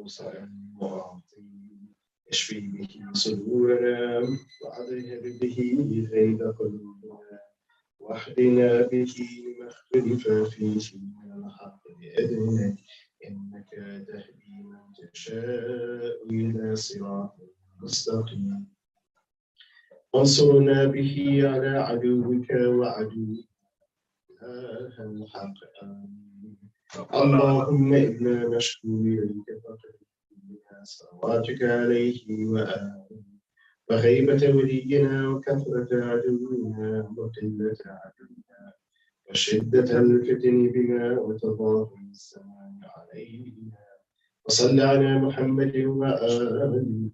كوثر وأعطي اشفي به صدورنا وأذهب به غيظ قلوبنا واهدنا به لما اختلف فيه من الحق بإذنك إنك تهدي من تشاء إلى صراط مستقيم وانصرنا به على عدوك وعدوك الحق آمين اللهم إنا نشكو إليك فقدنا صلواتك عليه وآله وغيبة ولينا وكثرة عدونا وقلة عدونا وشدة الفتن بنا وتضاعف الزمان علينا وصل على محمد وآله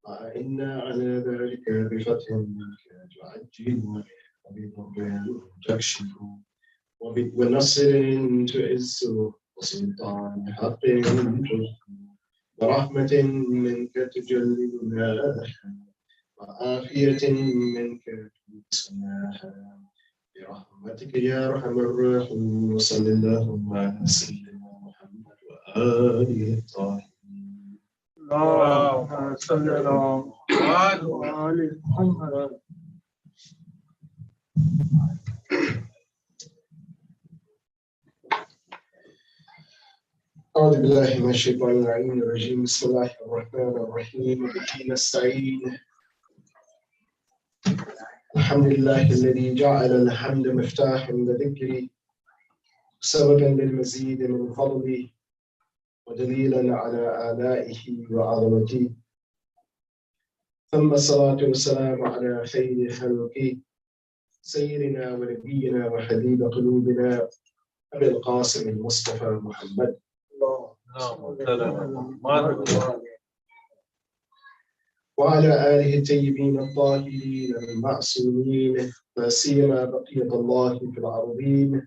وإنا على ذلك بفتح منك تعجل وبضر تكشف ونصر تعز وسلطان حق ورحمة منك تجلبنا وعافية منك تلبسنا برحمتك يا أرحم الراحمين وصلى اللهم على سيدنا محمد وآله الطاهرين اللهم صل على محمد وآل محمد. أعوذ بالله من الشيطان اللعين الرجيم بسم الله الرحمن الرحيم وبه نستعين الحمد لله الذي جعل الحمد مفتاحا لذكري سببا للمزيد من فضله ودليلا على آلائه وعظمته ثم الصلاة والسلام على خير خلقه سيدنا ونبينا وحبيب قلوبنا أبي القاسم المصطفى محمد وعلى آله الطيبين الطاهرين المعصومين لا سيما بقية الله في الأرضين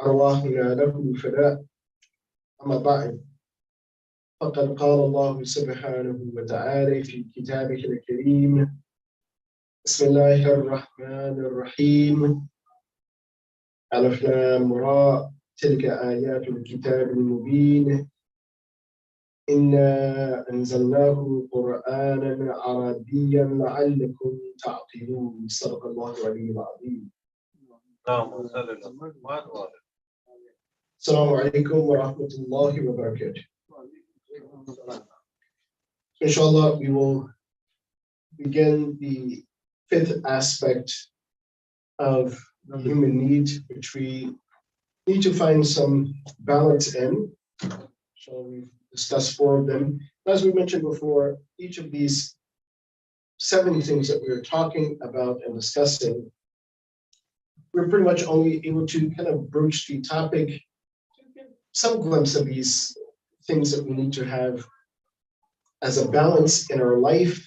أرواحنا له فداء أما بعد فقد قال الله سبحانه وتعالى في كتابه الكريم بسم الله الرحمن الرحيم ألف لام را تلك آيات الكتاب المبين إنا أنزلناه قرآنا عربيا لعلكم تعقلون صدق الله العلي العظيم. السلام عليكم ورحمة الله وبركاته. Inshallah, we will begin the fifth aspect of the human need, which we need to find some balance in. So we've discussed 4 of them. As we mentioned before, each of these 7 things that we are talking about and discussing, we're pretty much only able to kind of broach the topic, some glimpse of these things that we need to have as a balance in our life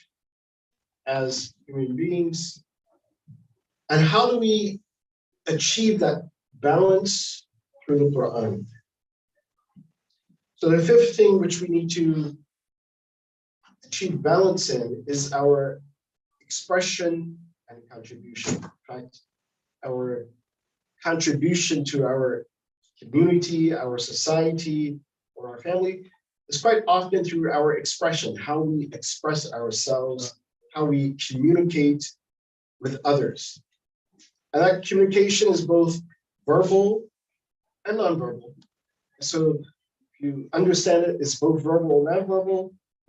as human beings. And how do we achieve that balance through the Quran? So the 5th thing which we need to achieve balance in is our expression and contribution. In fact, our contribution to our community, our society, or our family is quite often through our expression, how we express ourselves, how we communicate with others. And that communication is both verbal and nonverbal. So if you understand it, it's both verbal and nonverbal.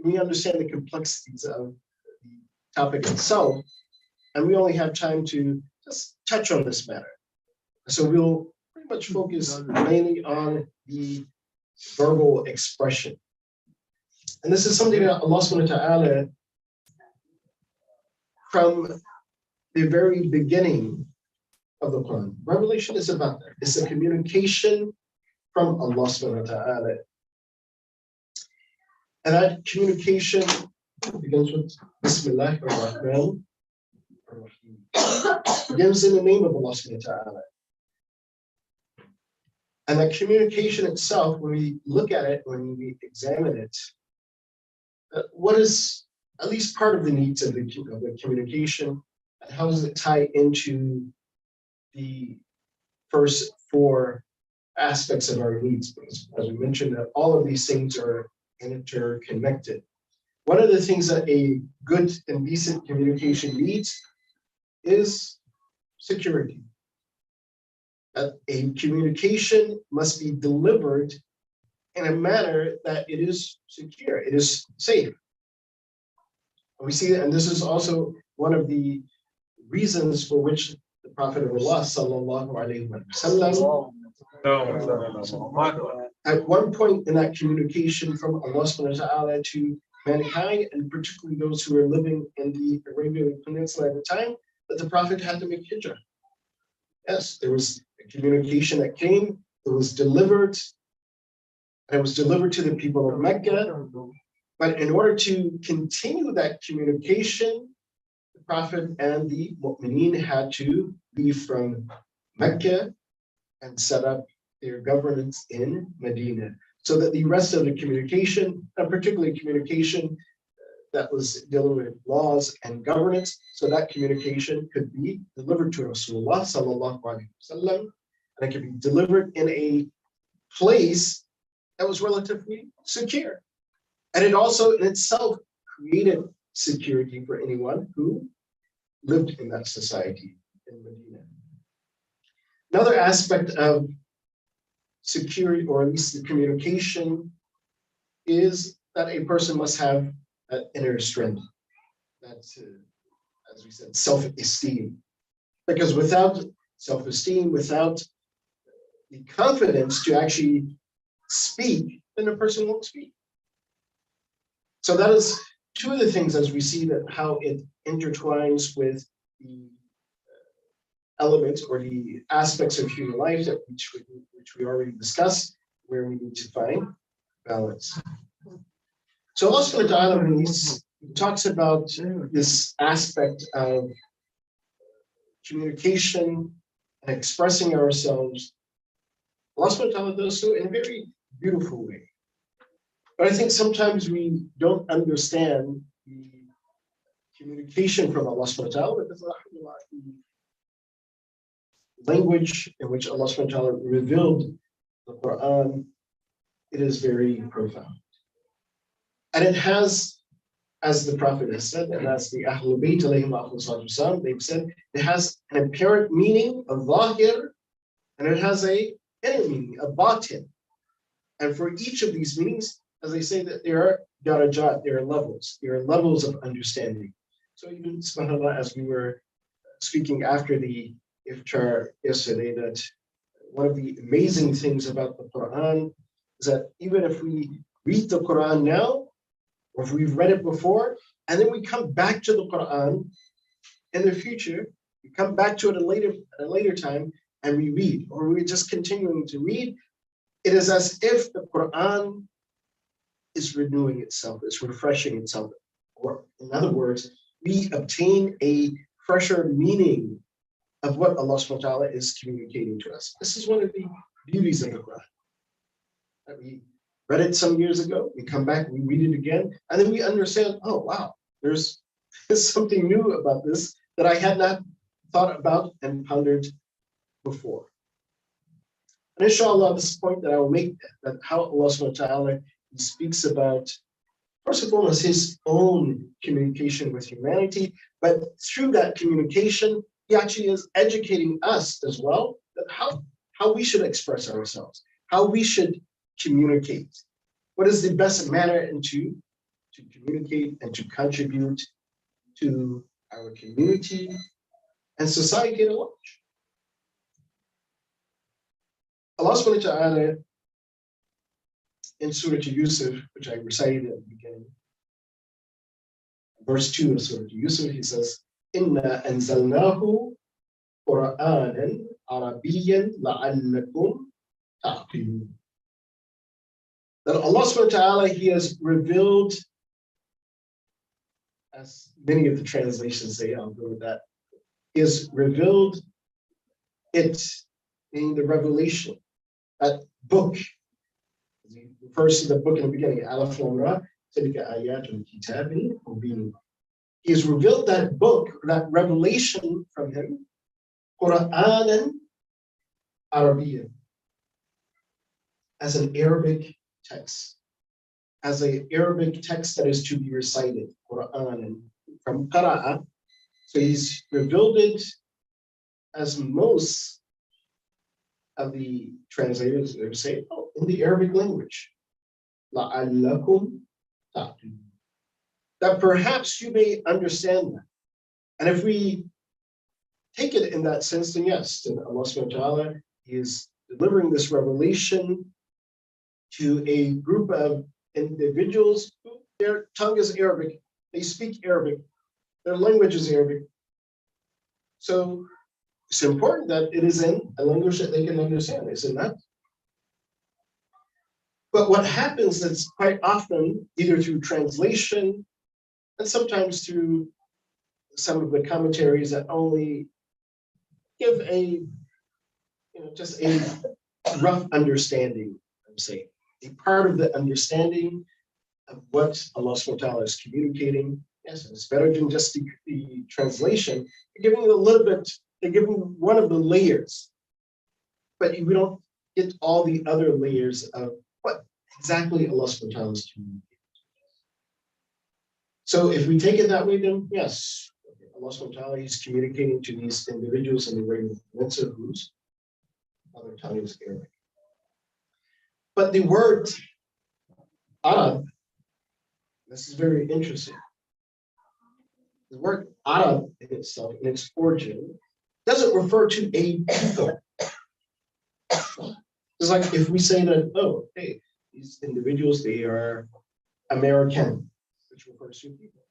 We understand the complexities of the topic itself, and we only have time to just touch on this matter. So we'll pretty much focus mainly on the verbal expression. And this is something that Allah subhanahu wa ta'ala, from the very beginning of the Quran, Revelation is about that. It's a communication from Allah subhanahu wa ta'ala. And that communication begins with Bismillah ar-Rahman ar-Rahim. Begins in the name of Allah subhanahu wa ta'ala. And that communication itself, when we look at it, when we examine it, what is at least part of the needs of the communication, and how does it tie into the first 4 aspects of our needs? Because as we mentioned, that all of these things are interconnected. One of the things that a good and decent communication needs is security. That a communication must be delivered in a manner that it is secure, it is safe. We see that, and this is also one of the reasons for which the Prophet of Allah sallallahu alaihi wasallam, at one point in that communication from Allah subhanahu wa ta'ala to mankind, and particularly those who were living in the Arabian Peninsula at the time, that the Prophet had to make hijrah. Yes, there was a communication that came, it was delivered, and it was delivered to the people of Mecca. But in order to continue that communication, the Prophet and the Mu'mineen had to leave from Mecca and set up their governance in Medina, so that the rest of the communication, and particularly communication that was dealing with laws and governance, so that communication could be delivered to Rasulullah sallallahu alaihi wasallam, and it could be delivered in a place that was relatively secure. And it also in itself created security for anyone who lived in that society in Medina. Another aspect of security, or at least the communication, is that a person must have that inner strength, that, as we said, self-esteem. Because without self-esteem, without the confidence to actually speak, then a person won't speak. So that is two of the things, as we see that how it intertwines with the elements or the aspects of human life that which we already discussed, where we need to find balance. So Allah subhanahu wa ta'ala, when he talks about this aspect of communication and expressing ourselves, Allah subhanahu wa ta'ala does so in a very beautiful way. But I think sometimes we don't understand the communication from Allah subhanahu wa ta'ala, because the language in which Allah subhanahu wa ta'ala revealed the Quran, it is very profound. And it has, as the Prophet has said, and as the Ahlul Bayt alayhim, they've said, it has an apparent meaning, a zahir, and it has a inner meaning, a batin. And for each of these meanings, as they say, that there are darajat, there are levels of understanding. So even subhanAllah, as we were speaking after the iftar yesterday, that one of the amazing things about the Quran is that even if we read the Quran now, or if we've read it before, and then we come back to the Quran in the future, we come back to it at a later time, and we read, or we're just continuing to read, it is as if the Quran is renewing itself, it's refreshing itself. Or in other words, we obtain a fresher meaning of what Allah subhanahu wa ta'ala is communicating to us. This is one of the beauties of the Quran. That we read it some years ago, we come back, we read it again, and then we understand, oh wow, there's something new about this that I had not thought about and pondered before. And inshallah, this point that I will make, that how Allah subhanahu wa ta'ala speaks about, first and foremost, his own communication with humanity, but through that communication, he actually is educating us as well, that how we should express ourselves, how we should communicate. What is the best manner to communicate and to contribute to our community and society at large? Allah subhanahu wa ta'ala in Surah Yusuf, which I recited at the beginning, verse 2 of Surah Yusuf, he says, Inna anzalnahu Qur'anan Arabiyyan la'allakum ta'qilun. That Allah subhanahu wa ta'ala, he has revealed, as many of the translations say, I'll go with that, he has revealed it in the revelation, that book. He refers to the book in the beginning, Alif Lam Ra, Tilka Ayatul Kitabi Mubin. He has revealed that book, that revelation from him, Qur'anan Arabiyyan, as an Arabic text. as an Arabic text that is to be recited, Quran, and from qara'a. So he's revealed it as most of the translators say, oh, in the Arabic language. لَعَلَّكُمْ تَعْقِلُونَ. That perhaps you may understand that. And if we take it in that sense, then yes, then Allah subhanahu wa ta'ala is delivering this revelation to a group of individuals who their tongue is Arabic, they speak Arabic, their language is Arabic. So it's important that it is in a language that they can understand, is it not? But what happens is quite often, either through translation and sometimes through some of the commentaries that only give a, just a rough understanding, I'm saying, a part of the understanding of what Allah subhanahu wa ta'ala is communicating. Yes, it's better than just the translation. They're giving it a little bit, they're giving one of the layers, but we don't get all the other layers of what exactly Allah subhanahu wa ta'ala is communicating. So if we take it that way, then yes, Allah subhanahu wa ta'ala is communicating to these individuals in the way of Mensa whose mother tongue is Arabic. But the word Arab, this is very interesting. The word Arab in itself, in its origin, doesn't refer to a people. It's like if we say that, oh, hey, these individuals, they are American, which refers to people.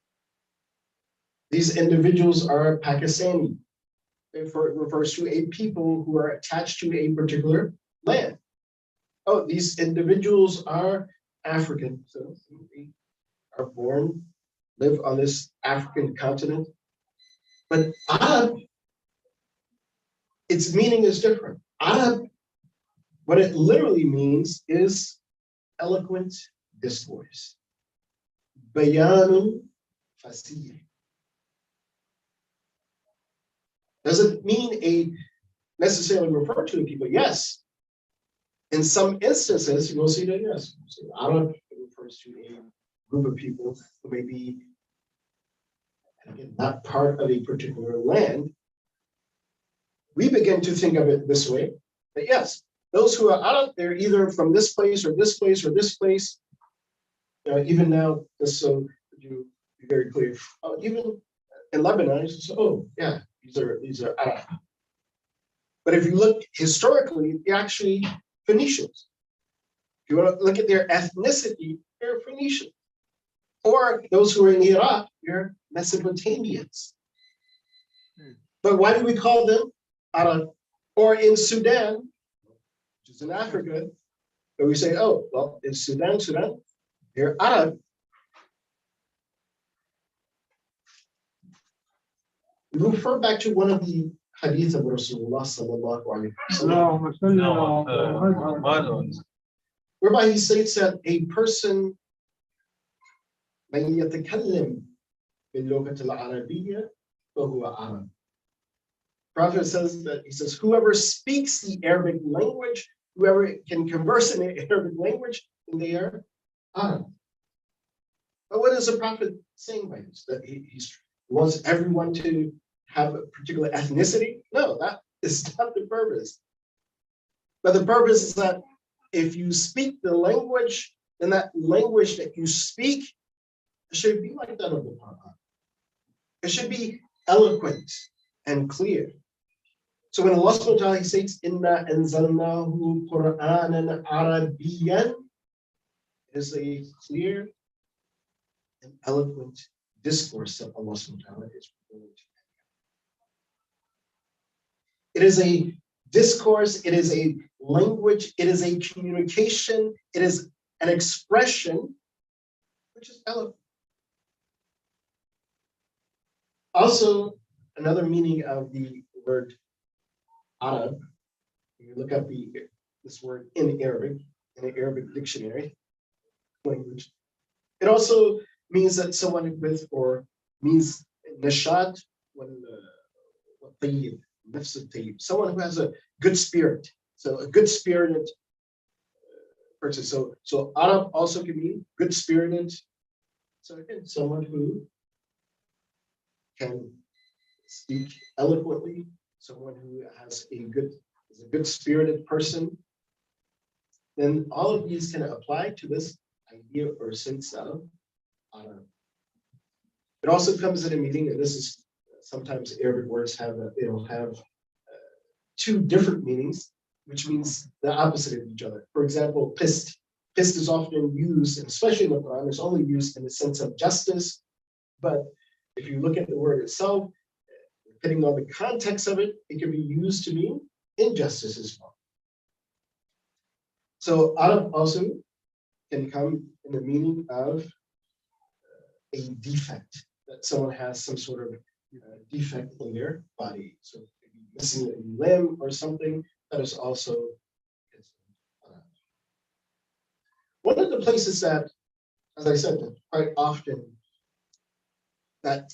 These individuals are Pakistani. It refers to a people who are attached to a particular land. Oh, these individuals are African, so they are born, live on this African continent. But Arab, its meaning is different. Arab, what it literally means is eloquent discourse. Bayanun fasih. Doesn't mean a necessarily refer to the people. Yes. In some instances, you will see that, yes. So Arab refers to a group of people who may be, again, not part of a particular land. We begin to think of it this way, that yes, those who are Arab, they're either from this place or this place or this place. Even now, just so you be very clear, even in Lebanon, you say, oh yeah, these are Arab. But if you look historically, they're actually Phoenicians. If you want to look at their ethnicity, they're Phoenicians. Or those who are in Iraq, they're Mesopotamians. But why do we call them Arab? Or in Sudan, which is in Africa, where we say, oh, well, in Sudan, they're Arab. We refer back to one of the hadith of Rasulullah sallallahu alaihi wasallam, whereby he states that a person من يتكلم باللغة العربية فهو عرب. Prophet says that he says, whoever speaks the Arabic language, whoever can converse in the Arabic language, then they are Arab. But what is the Prophet saying by this? That he wants everyone to have a particular ethnicity? No, that is not the purpose. But the purpose is that if you speak the language, then that language that you speak should be like that of the Quran. It should be eloquent and clear. So when Allah subhanahu wa ta'ala says, Inna anzalnahu Qur'anan Arabiyyan, it is a clear and eloquent discourse that Allah subhanahu wa ta'ala is referring to. It is a discourse, it is a language, it is a communication, it is an expression which is eloquent. Also, another meaning of the word Arab, when you look up this word in Arabic, in an Arabic dictionary language, it also means that someone with, or means nashat, someone who has a good spirit. So a good spirited person. So Arab also can mean good spirited. So again, someone who can speak eloquently, someone who is a good spirited person. Then all of these can apply to this idea or sense of Arab. It also comes in a meaning, and this is sometimes Arabic words it'll have two different meanings, which means the opposite of each other. For example, qist. Qist is often used, and especially in the Quran, it's only used in the sense of justice. But if you look at the word itself, depending on the context of it, it can be used to mean injustice as well. So Arab also can come in the meaning of a defect, that someone has some sort of defect in their body. So maybe missing a limb or something, that is also one of the places that, as I said, quite often that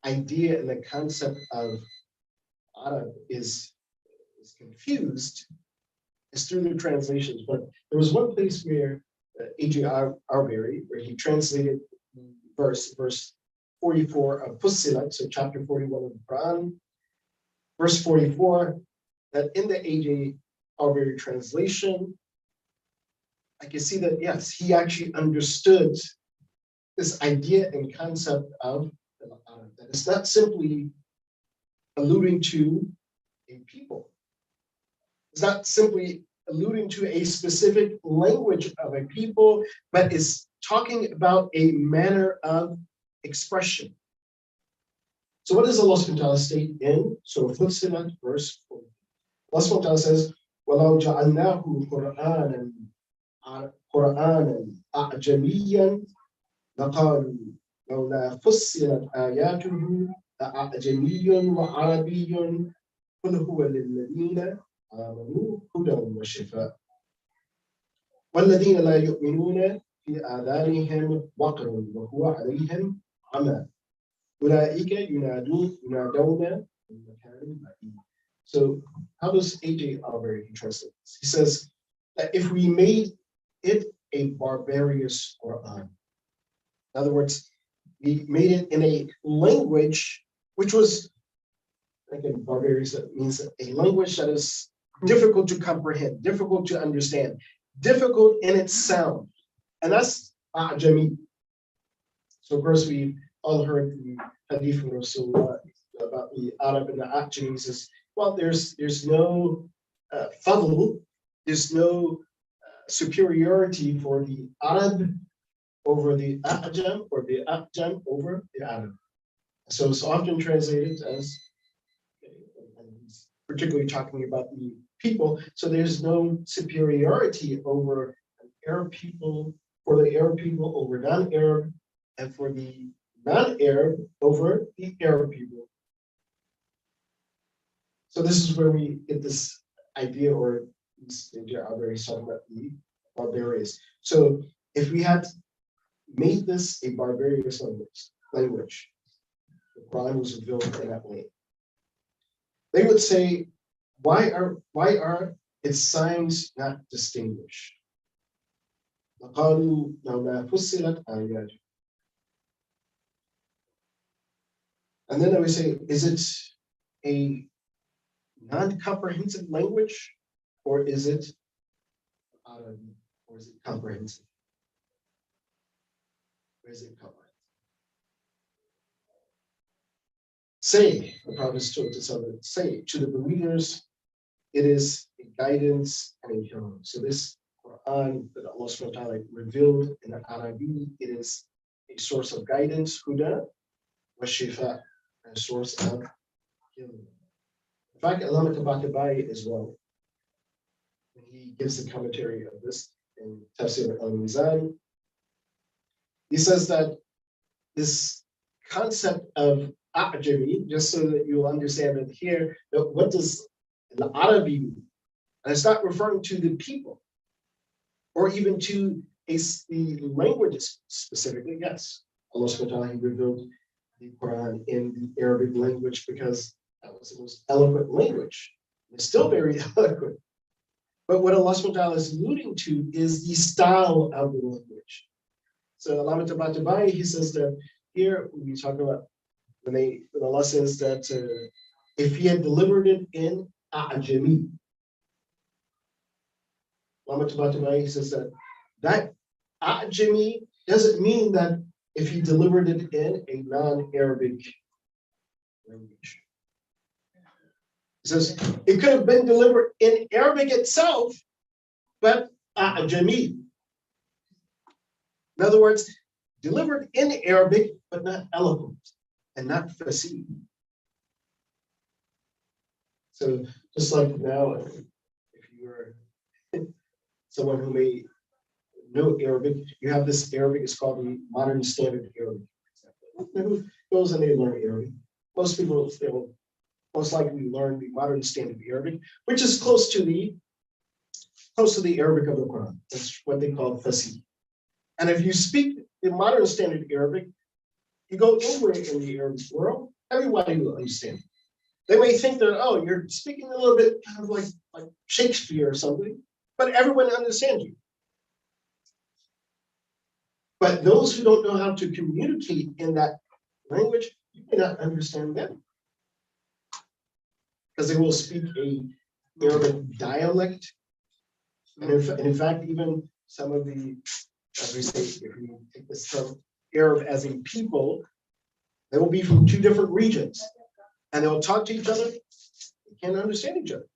idea and the concept of Arab is confused is through the translations. But there was one place where A.J. Arbery, where he translated verse 44 of Fussilat, so chapter 41 of the Quran, verse 44, that in the A.J. Arbery translation, I can see that, yes, he actually understood this idea and concept of that it's not simply alluding to a people. It's not simply alluding to a specific language of a people, but is talking about a manner of expression. So what does Allah subhanahu wa ta'ala state in Surah Fussilat, verse 4? Allah subhanahu wa ta'ala says, وَلَوْ جَعَلْنَاهُ قُرْآنًا أَعْجَمِيًّا لَقَالُوا لَوْلَا فُصِّلَتْ آيَاتُهُ أَعْجَمِيٌّ وَعَرَبِيٌّ قُلْ هُوَ لِلَّذِينَ آمَنُوا هُدًى وَشِفَاءٌ وَالَّذِينَ لَا يُؤْمِنُونَ في آذانهم وقر وهو عليهم عمى أولئك ينادون من مكان بعيد. So how does A.J. Arbery translate this? He says that if we made it a barbarous Quran, in other words, we made it in a language which was, again, barbarous, that means a language that is difficult to comprehend, difficult to understand, difficult in its sound. And that's Ajami. So of course we all heard the hadith from Rasulullah about the Arab and the Ajami. He says, well, there's no fadl, there's no superiority for the Arab over the Ajam, or the Ajam over the Arab. So it's often translated as, particularly talking about the people. So there's no superiority over an Arab people, for the Arab people over non-Arab, and for the non-Arab over the Arab people. So this is where we get this idea, or they're already talking about the barbarous. So if we had made this a barbarous language, the Quran was revealed in that way, they would say, why are its signs not distinguished? لقالوا لولا فصلت آياته. And then I would say, is it a non-comprehensive language, or is it comprehensive? Or is it comprehensive? Say, the Prophet told us, say to the believers, it is a guidance and a hero. So this Quran that Allah subhanahu wa ta'ala revealed in Arabic, it is a source of guidance, huda, wa shifa, a source of healing. In fact, Allama Tabatabai as well, when he gives the commentary of this in Tafsir al-Mizan, he says that this concept of A'jami, just so that you'll understand it here, what does the Arabi mean? And it's not referring to the people, or even to the languages specifically. Yes, Allah subhanahu wa ta'ala revealed the Quran in the Arabic language because that was the most eloquent language. It's still very eloquent. But what Allah subhanahu wa ta'ala is alluding to is the style of the language. So Allah Tabatabai, he says that here we talk about when Allah says that if he had delivered it in A'jami, Allah Tabatabai, he says that A'jami doesn't mean that if he delivered it in a non-Arabic language. He says it could have been delivered in Arabic itself, but A'jami. In other words, delivered in Arabic, but not eloquent and not fasih. So just like now, if you're someone who may know Arabic, you have this Arabic, it's called the Modern Standard Arabic. Who goes and they learn Arabic? Most people, they will most likely learn the Modern Standard Arabic, which is close to the Arabic of the Quran. That's what they call fasih. And if you speak the Modern Standard Arabic, you go anywhere in the Arabic world, everybody will understand. They may think that, oh, you're speaking a little bit kind of like Shakespeare or something, but everyone understands you. But those who don't know how to communicate in that language, you may not understand them. Because they will speak a Arabic dialect. And in fact, even some of the, as we say, if we take this term, Arab as a people, they will be from two different regions. And they'll talk to each other, they can't understand each other.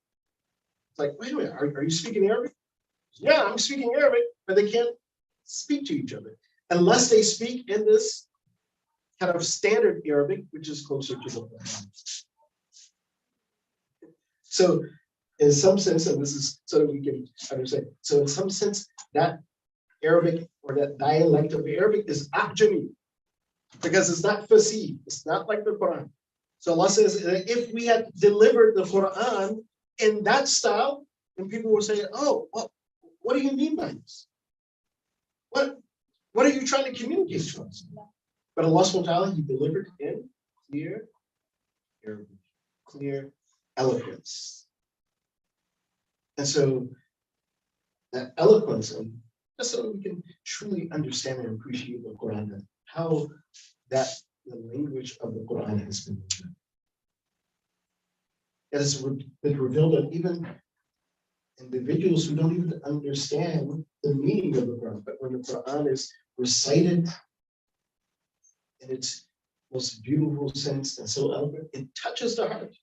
It's like, wait a minute, are you speaking Arabic? Yeah, I'm speaking Arabic, but they can't speak to each other unless they speak in this kind of standard Arabic, which is closer to the Quran. So in some sense, and this is so that we can understand, so in some sense, that Arabic or that dialect of Arabic is A'jami, because it's not Fasih, it's not like the Quran. So Allah says, if we had delivered the Quran in that style, then people will say, oh, well, what do you mean by this? What are you trying to communicate to us? But Allah subhanahu wa ta'ala, He delivered in clear Arabic, clear eloquence. And so that eloquence, and just so we can truly understand and appreciate the Quran, and how that the language of the Quran has been revealed. It has been revealed that even individuals who don't even understand the meaning of the Quran, but when the Quran is recited in its most beautiful sense and so eloquent, it touches the heart.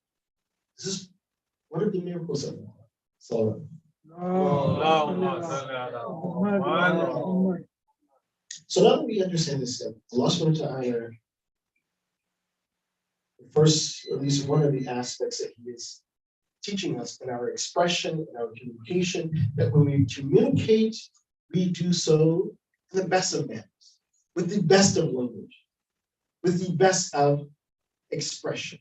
This is one of the miracles of Allah. So, so now that we understand this, that Allah subhanahu wa ta'ala, first, at least one of the aspects that He is teaching us in our expression, in our communication, that when we communicate, we do so in the best of manners, with the best of language, with the best of expression.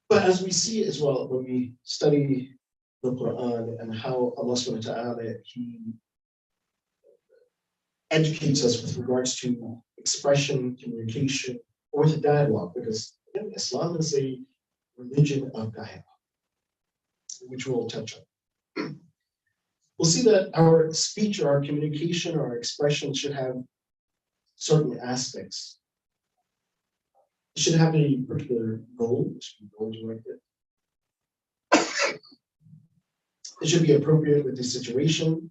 But as we see as well, when we study the Quran and how Allah subhanahu wa ta'ala, He educates us with regards to expression, communication, or to dialogue, because again, Islam is a religion of dialogue, which we'll touch on. We'll see that our speech or our communication or our expression should have certain aspects. It should have a particular goal, it should be goal-directed. It should be appropriate with the situation.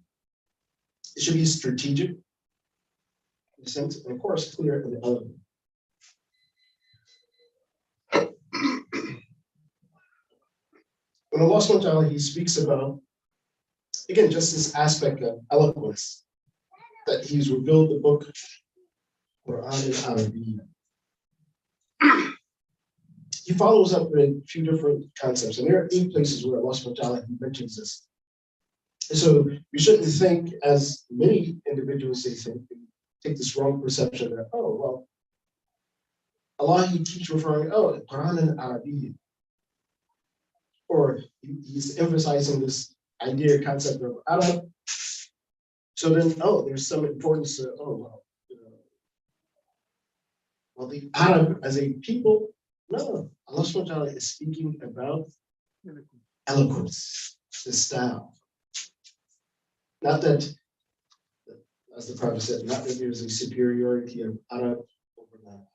It should be strategic, in a sense, and of course, clear and elegant. When Allah subhanahu wa ta'ala, He speaks about, again, just this aspect of eloquence, that He's revealed the book, Quran in Arabic. He follows up with a few different concepts, and there are 8 places where Allah subhanahu wa ta'ala mentions this. And so we shouldn't think, as many individuals they think, they take this wrong perception that, oh, well, Allah, He keeps referring, oh, Quran in Arabic. Or He's emphasizing this idea, concept of Arab. So then, oh, there's some importance to, oh, well, well, the Arab as a people, no, Allah subhanahu wa ta'ala is speaking about eloquence, this style. Not that, as the Prophet said, not that there's a superiority of Arab over that.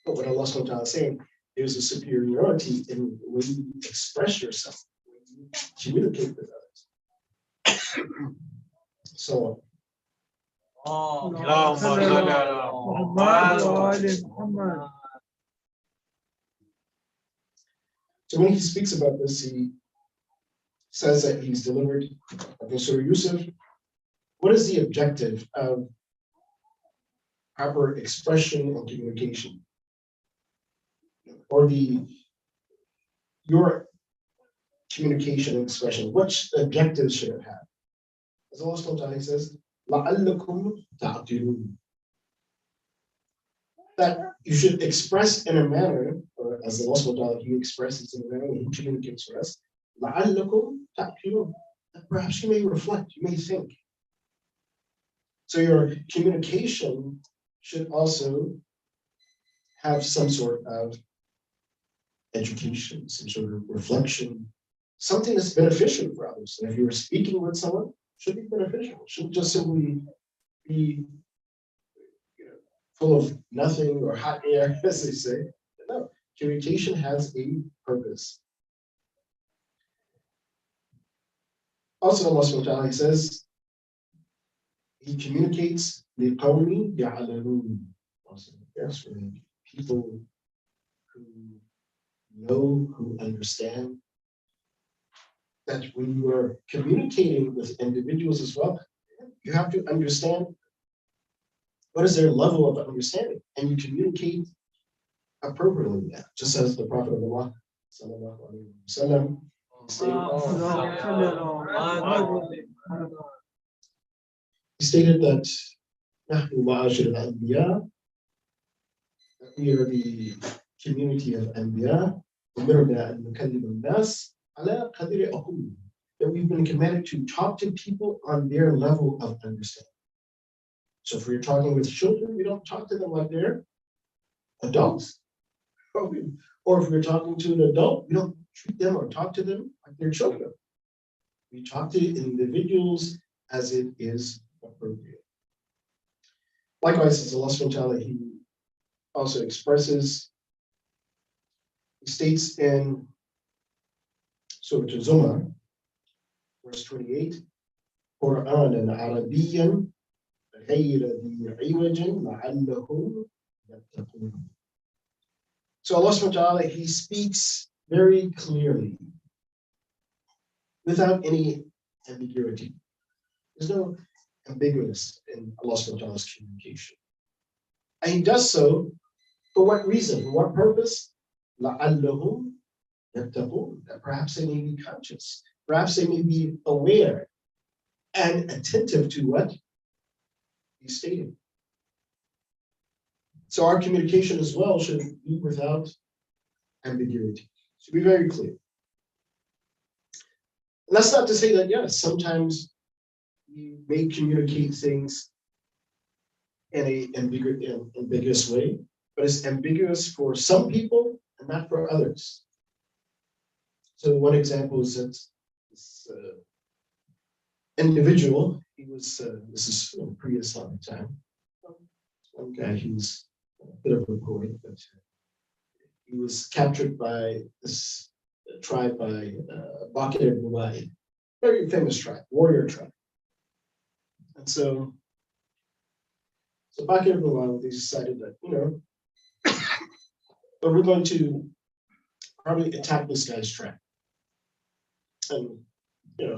But what Allah subhanahu wa ta'ala is saying, there's a superiority in the way you express yourself, when you communicate with others. So, so when he speaks about this, he says that he's delivered, I think Surah Yusuf. What is the objective of proper expression and communication? Or your communication and expression, which objectives should it have? As Allah subhanahu wa ta'ala says, لَعَلَّكُمْ تَعْقِلُونَ. That you should express in a manner, or as Allah subhanahu wa ta'ala, He expresses in a manner when He communicates with us, لَعَلَّكُمْ تَعْقِلُونَ. That perhaps you may reflect, you may think. So your communication should also have some sort of education, some sort of reflection, something that's beneficial for others. And if you're speaking with someone, it should be beneficial. It shouldn't just simply be full of nothing or hot air, as they say. No, communication has a purpose. Also, Allah subhanahu wa ta'ala says, He communicates لِقَوْمِ يَعْلَمُونَ. Yes, for people who know, who understand, that when you are communicating with individuals as well, you have to understand what is their level of understanding, and you communicate appropriately. Just as the Prophet of Allah, sallallahu alaihi wasallam, he stated that نحن معاشر الأنبياء, that we are the community of Anbiya, أمرنا أن نكلم الناس على قدر عقولهم, that we've been commanded to talk to people on their level of understanding. So if we're talking with children, we don't talk to them like they're adults. Or if we're talking to an adult, we don't treat them or talk to them like they're children. We talk to individuals as it is appropriate. Likewise, as Allah subhanahu wa ta'ala, He also expresses, He states in Surah Zumar, verse 28, قُرْآنًا عَرَبِيًّا غَيْرَ ذِي عِوَجٍ لَعَلَّهُمْ يَتَّقُونَ. So Allah subhanahu wa ta'ala, He speaks very clearly, without any ambiguity. There's no ambiguous in Allah subhanahu wa ta'ala's communication. And He does so for what reason? For what purpose? لَعَلَّهُمْ يَتَّقُونَ. That perhaps they may be conscious, perhaps they may be aware and attentive to what He's stating. So our communication as well should be without ambiguity. Should be very clear. And that's not to say that, yes, sometimes you may communicate things in an ambiguous way, but it's ambiguous for some people and not for others. So one example is that this individual, he was, this is pre-Islamic time, one guy, he was a bit of a boy, but he was captured by this tribe by Bakr ibn Wa'id, very famous tribe, warrior tribe. And so Bakr ibn Wa'id, they decided that, but we're going to probably attack this guy's tribe and,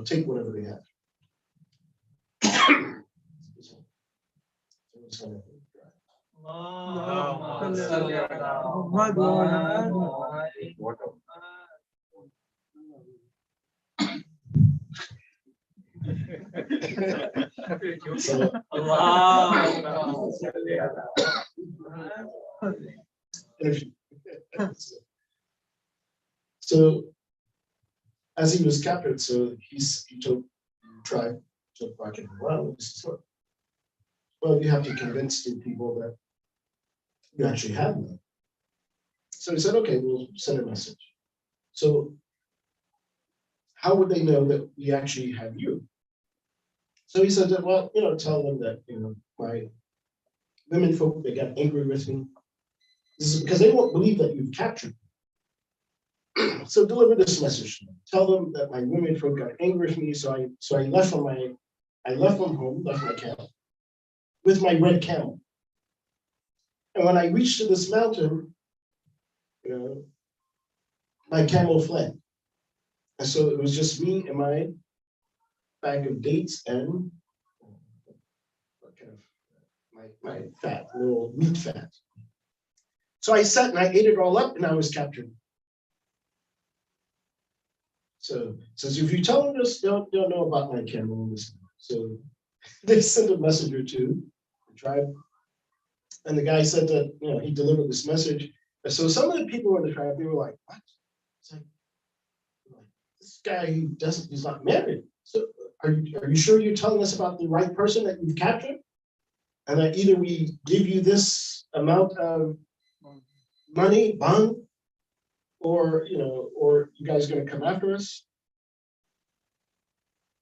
take whatever they have. So as he was captured, so he told the tribe, took back in, well, you have to convince the people that you actually have them. So he said, okay, we'll send a message. So how would they know that we actually have you? So he said that, well, tell them that, my women folk, they got angry with me. This is because they won't believe that you've captured me. So deliver this message to them. Tell them that my women folk got angry with me. So I left from home, left my camel, with my red camel. And when I reached to this mountain, my camel fled. And so it was just me and my bag of dates and what kind of my fat, little meat fat. So I sat and I ate it all up and I was captured. So if you tell them this, they'll know about my camel. So they sent a messenger to the tribe. And the guy said that, he delivered this message. And so some of the people in the tribe, they were like, what? It's like this guy he's not married. So are you sure you're telling us about the right person that you've captured? And that either we give you this amount of money, bond, or you guys are going to come after us.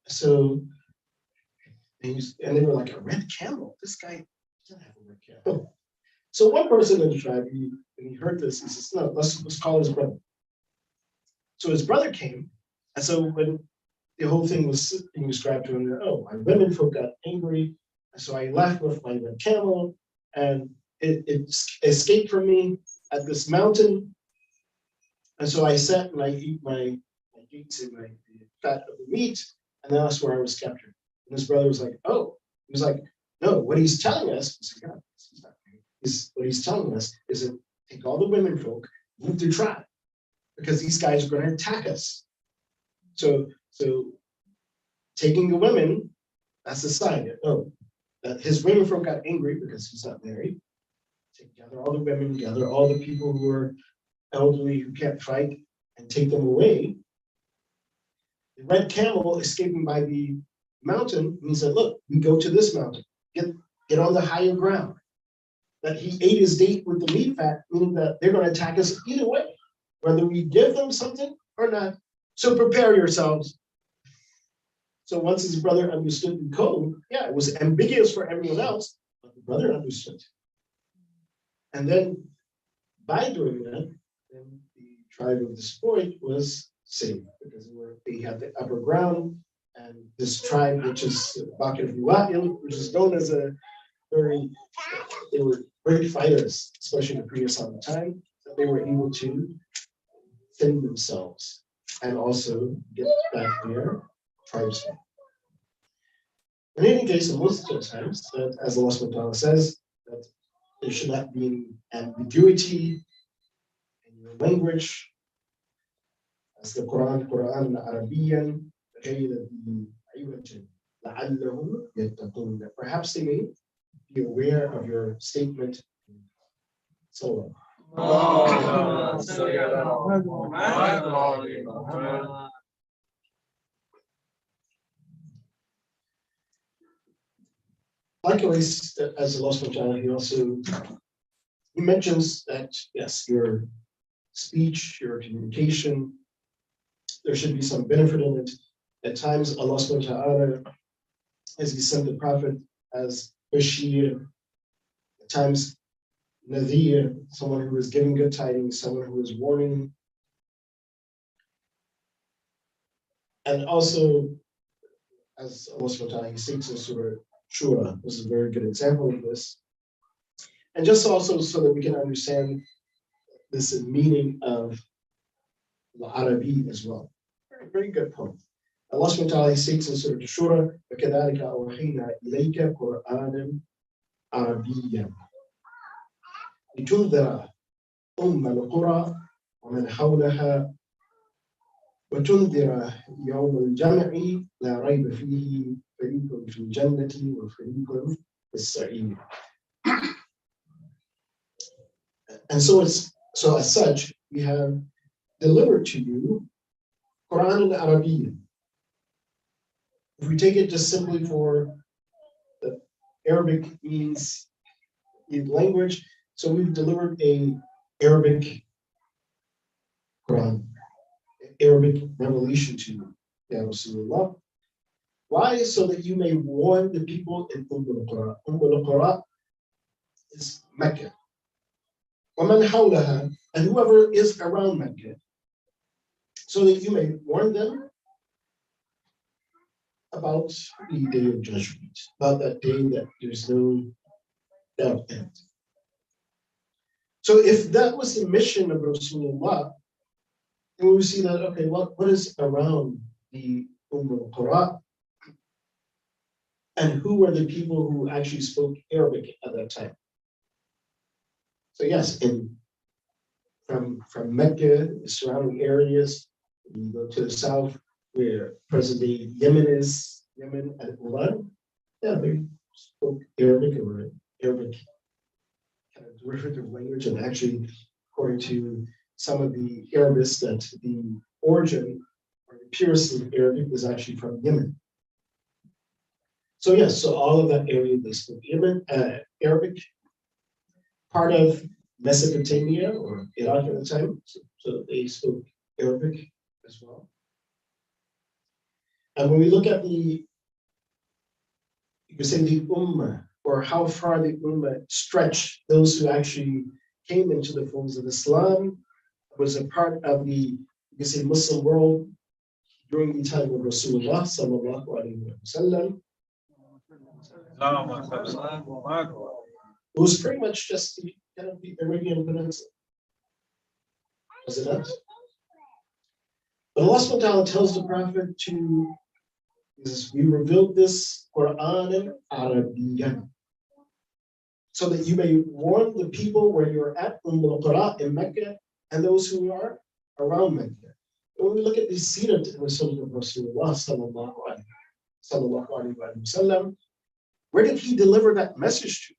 So, and they were like, a red camel? This guy doesn't have a red camel. So one person in the tribe, when he heard this, he says, no, let's call his brother. So his brother came, and so when the whole thing was being described to him, oh, my women folk got angry, and so I left with my red camel, and it escaped from me at this mountain. And so I sat and I eat my meat and the fat of the meat, and that's where I was captured. And his brother was like, oh, he was like, no, what he's telling us, what he's telling us is that take all the women folk, move the tribe, because these guys are going to attack us. So taking the women, that's a sign that his women folk got angry because he's not married. Gather all the women, gather all the people who are elderly who can't fight, and take them away. The red camel escaping by the mountain, and he said, look, we go to this mountain, get on the higher ground. That he ate his date with the meat fat, meaning that they're going to attack us either way, whether we give them something or not. So prepare yourselves. So once his brother understood the code, it was ambiguous for everyone else, but the brother understood. And then by doing that, then the tribe of the Spoit was saved because they had the upper ground, and this tribe, which is Bakr Wa'il, which is known as they were great fighters, especially in the pre-Islamic time, that they were able to defend themselves and also get back their tribesmen. In any case, in most of the times, that as Allah subhanahu wa ta'ala says, that there should not be ambiguity in your language. As the Quran Arabiyan, perhaps they may be aware of your statement. So likewise, as Allah subhanahu wa ta'ala, he mentions that yes, your speech, your communication, there should be some benefit in it. At times, Allah subhanahu wa ta'ala, as he sent the Prophet as Bashir, at times Nadir, someone who is giving good tidings, someone who is warning. And also, as Allah subhanahu wa ta'ala, he states in Surah Shura, this is a very good example of this. And just also so that we can understand this meaning of the Arabi as well. Very, very good point. Allah subhanahu wa ta'ala states in Surah Shura, وَكَذَلِكَ أَوْحَيْنَا إِلَيْكَ قُرْآنًا عَرَبِيًّا لِتُنذِرَ أُمَّ الْقُرَى وَمَنْ حَوْلَهَا وَتُنذِرَ يَوْمَ الْجَمْعِ لَا رَيْبَ فِيهِ فَرِيقٌ فِي الْجَنَّةِ وَفَرِيقٌ فِي السَّعِيرِ. And so as such, we have delivered to you Quran al-Arabiyyah. If we take it just simply for the Arabic means in language, so we've delivered a Arabic Quran, Arabic revelation to you. Ya Rasulullah. Why? So that you may warn the people in al-Qura. al-Qura is Mecca. وَمَنْ حَوْلَهَا, and whoever is around Mecca, so that you may warn them about the day of judgment, about that day that there's no doubt in it. So if that was the mission of Rasulullah, then we see that, okay, what is around the al-Qura, and who were the people who actually spoke Arabic at that time? So yes, from Mecca, the surrounding areas, you go to the south where present-day Yemen is, Yemen and Iran, yeah, they spoke Arabic or Arabic kind of derivative language, and actually, according to some of the Arabists, that the origin or the purest of Arabic was actually from Yemen. So yes, so all of that area they spoke Arabic. Part of Mesopotamia or Iraq at the time, so they spoke Arabic as well. And when we look at you could say the Ummah, or how far the Ummah stretched, those who actually came into the folds of Islam, was a part of the, you could say, Muslim world during the time of Rasulullah sallallahu alaihi wasallam. It was pretty much just the kind of the Arabian Peninsula, was it not? But Allah subhanahu wa ta'ala tells the Prophet to, we revealed this Quran Arabiyan, so that you may warn the people where you're at al-Qura in Mecca and those who are around Mecca. When we look at the Sirat of Rasulullah sallallahu alaihi wasallam, where did he deliver that message to?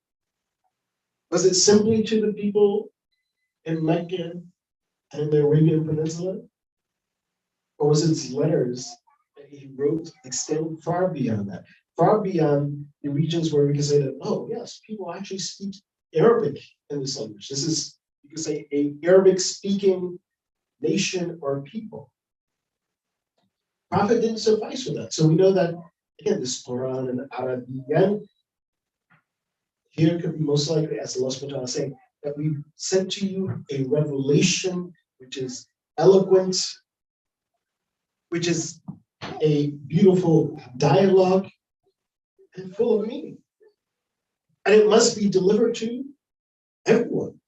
Was it simply to the people in Mecca and in the Arabian Peninsula? Or was it letters that he wrote extend far beyond that, far beyond the regions where we can say that, oh yes, people actually speak Arabic in this language. This is, you could say, a Arabic speaking nation or people. Prophet didn't suffice for that. So we know that, again, this Quran and Arabian, here could be most likely, as Allah subhanahu wa ta'ala is saying, that we sent to you a revelation which is eloquent, which is a beautiful dialogue and full of meaning. And it must be delivered to everyone.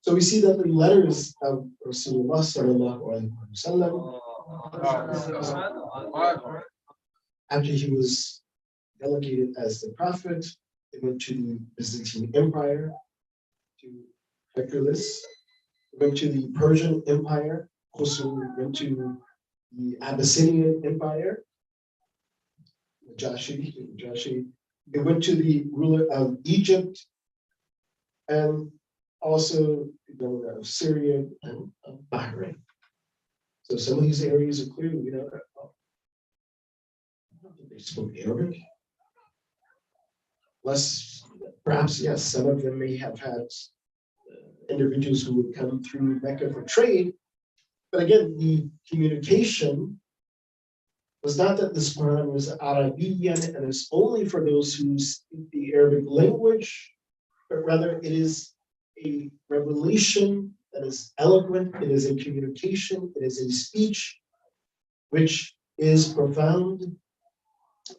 So we see that the letters of Rasulullah sallallahu alaihi wasallam, after he was delegated as the prophet, they went to the Byzantine Empire, to Hercules, went to the Persian Empire, also went to the Abyssinian Empire, Jashi. They went to the ruler of Egypt, and also the governor of Syria and of Bahrain. So some of these areas are clearly, we know that they spoke Arabic. Less, perhaps, yes, some of them may have had individuals who would come through Mecca for trade. But again, the communication was not that this Quran was Arabian and it's only for those who speak the Arabic language, but rather it is a revelation that is eloquent, it is a communication, it is a speech which is profound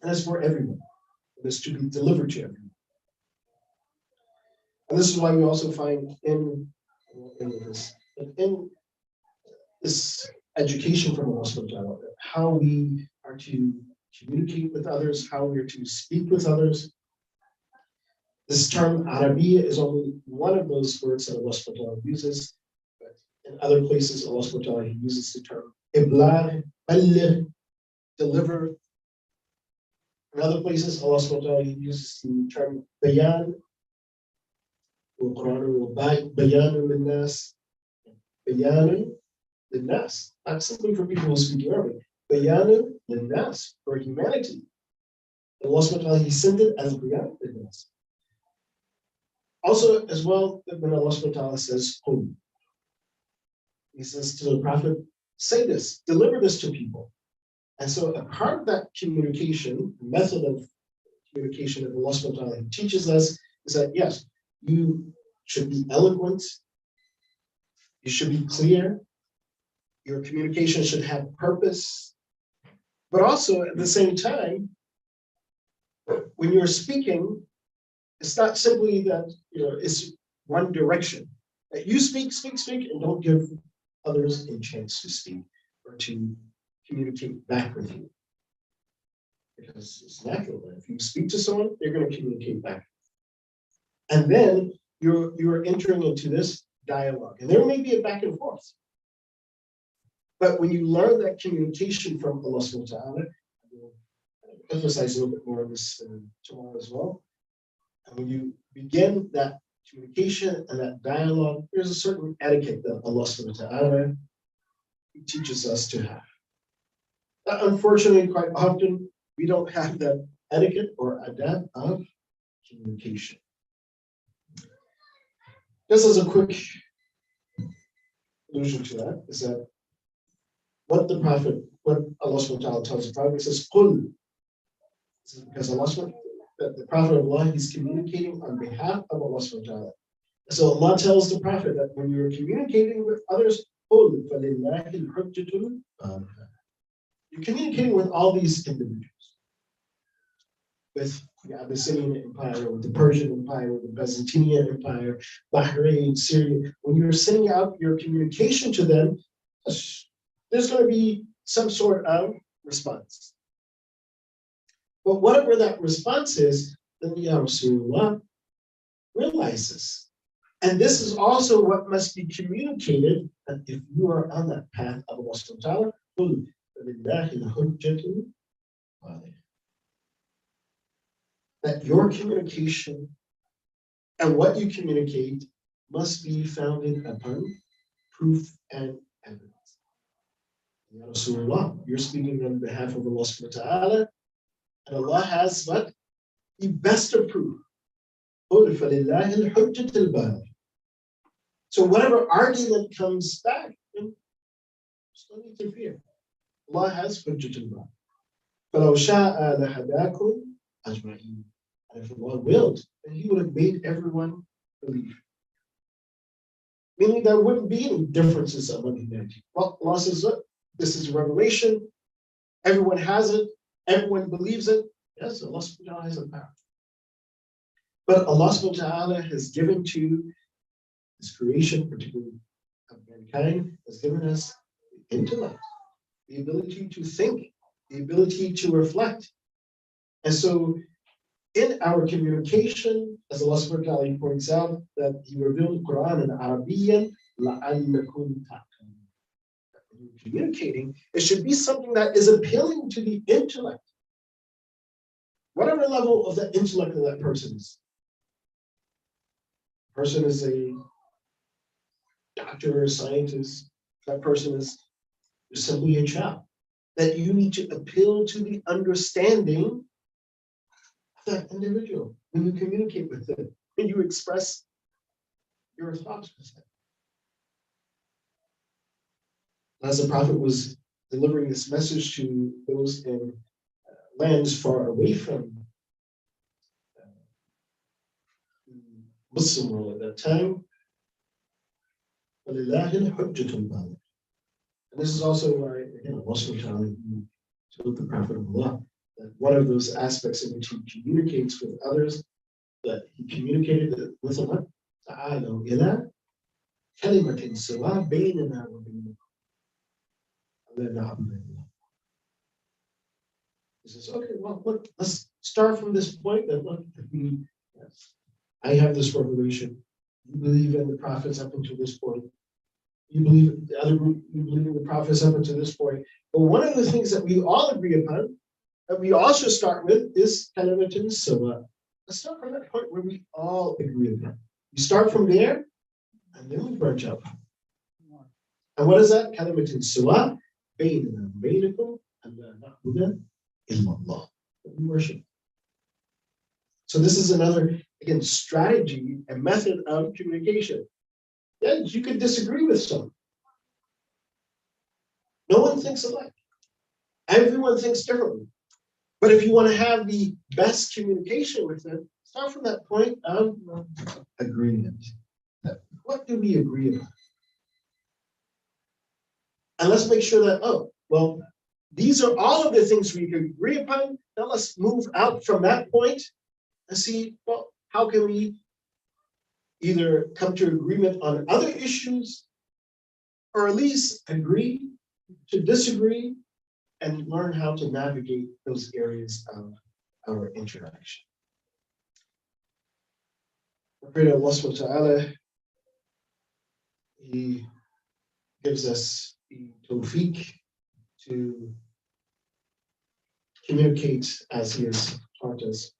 and is for everyone. It is to be delivered to everyone. And this is why we also find in this education from Allah subhanahu wa ta'ala, how we are to communicate with others, how we are to speak with others. This term Arabiya is only one of those words that Allah subhanahu wa ta'ala uses, but in other places Allah subhanahu wa ta'ala uses the term Iblag, Balligh, deliver. In other places Allah subhanahu wa ta'ala uses the term Bayan, Quran, Bayanun lin-nas, Bayanun lin-nas, not simply for people who speak Arabic, Bayanun lin-nas, for humanity. Allah subhanahu wa ta'ala, He sent it as Bayan lin-nas. Also, as well, when Allah subhanahu wa ta'ala says, Qul, He says to the Prophet, say this, deliver this to people. And so a part of that communication, method of communication that Allah subhanahu wa ta'ala teaches us is that yes, you should be eloquent, you should be clear, your communication should have purpose, but also at the same time, when you're speaking, it's not simply that it's one direction. You speak, and don't give others a chance to speak or to communicate back with you. Because it's natural that if you speak to someone, they're going to communicate back. And then you're entering into this dialogue. And there may be a back and forth. But when you learn that communication from Allah subhanahu wa ta'ala, I will emphasize a little bit more on this tomorrow as well. And when you begin that communication and that dialogue, there's a certain etiquette that Allah subhanahu wa ta'ala teaches us to have. Unfortunately, quite often, we don't have that etiquette or adab of communication. Just as a quick allusion to that, is that what Allah subhanahu wa ta'ala tells the Prophet, he says, Qul. This is because the Prophet of Allah, he's communicating on behalf of Allah subhanahu wa ta'ala. So Allah tells the Prophet that when you're communicating with others, Qul فَلِلَّهِ الْحُجَّةُ الْبَالِغَةُ. You're communicating with all these individuals. With the Abyssinian Empire, with the Persian Empire, with the Byzantine Empire, Bahrain, Syria. When you're sending out your communication to them, there's going to be some sort of response. But whatever that response is, then the Rasulullah realizes. And this is also what must be communicated that if you are on that path of Allah subhanahu wa ta'ala, that your communication and what you communicate must be founded upon proof and evidence. Ya Rasulullah, you're speaking on behalf of Allah subhanahu wa ta'ala, and Allah has what? The best of proof. So whatever argument comes back, just don't need to fear. Allah has hujjatul baligh. فَلَوْ شَاءَ لَهَدَاكُمْ أَجْمَعِينَ. And if Allah willed, then He would have made everyone believe. Meaning there wouldn't be any differences among humanity. Well, Allah says, look, this is a revelation. Everyone has it. Everyone believes it. Yes, Allah subhanahu wa ta'ala has a power. But Allah subhanahu wa ta'ala has given to His creation, particularly of mankind, has given us the intellect, the ability to think, the ability to reflect. And so in our communication, as Allah subhanahu wa ta'ala points out, that He revealed the Quran in Arabian, لَعَلَّكُمْ تَعْقِلُونَ. When you're communicating, it should be something that is appealing to the intellect. Whatever level of the intellect of that person is. The person is a doctor or a scientist. That person is simply a child. That you need to appeal to the understanding of that individual when you communicate with them, when you express your thoughts with them. As the Prophet was delivering this message to those in lands far away from the Muslim world at that time, and this is also why, again, Allah subhanahu wa ta'ala told the Prophet of Allah that one of those aspects in which he communicates with others, that he communicated with Allah, ta'ala ila kalimatin sawa baynana wa baynakum. He says, okay, well, look, let's start from this point that look, I have this revelation. You believe in the prophets up until this point. You believe the other group, you believe in the prophets up until this point. But one of the things that we all agree upon, that we all should start with, is kalimatun sawa. Let's start from that point where we all agree upon. We start from there, and then we branch out. And what is that? Kalimatun sawa, baynana wa baynakum, and la na'budu illa Allah. We worship. So this is another, again, strategy and method of communication. Yeah, you could disagree with someone. No one thinks alike. Everyone thinks differently. But if you want to have the best communication with them, start from that point of agreement. What do we agree on? And let's make sure that, oh, well, these are all of the things we can agree upon. Now let's move out from that point and see, well, how can we either come to agreement on other issues or at least agree to disagree and learn how to navigate those areas of our interaction. I pray that Allah subhanahu wa ta'ala, He gives us the tawfiq to communicate as He has taught us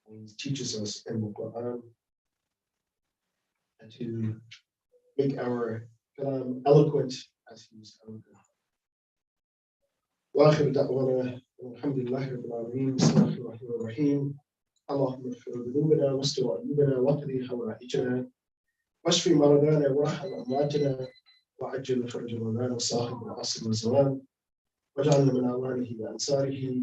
and He teaches us in the Quran, and to make our kalam eloquent as He is eloquent. وآخر دعوانا الحمد لله رب العالمين بسم الله الرحمن الرحيم اللهم اغفر ذنوبنا واستر عيوبنا واقضي حوائجنا واشف مرضانا وارحم امواتنا وعجل فرج مولانا صاحب العصر والزمان واجعلنا من اعوانه وانصاره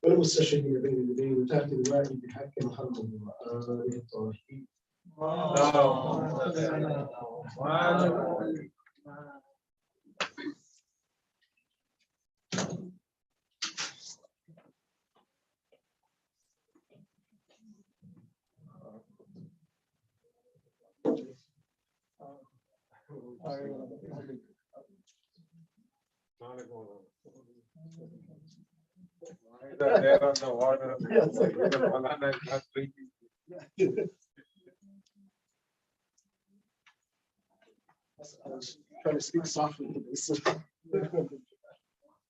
والمستشهدين بين يديه وتحت لوائه بحق محمد واله الطاهرين. There on the water. Malana is not drinking. I was trying to speak softly.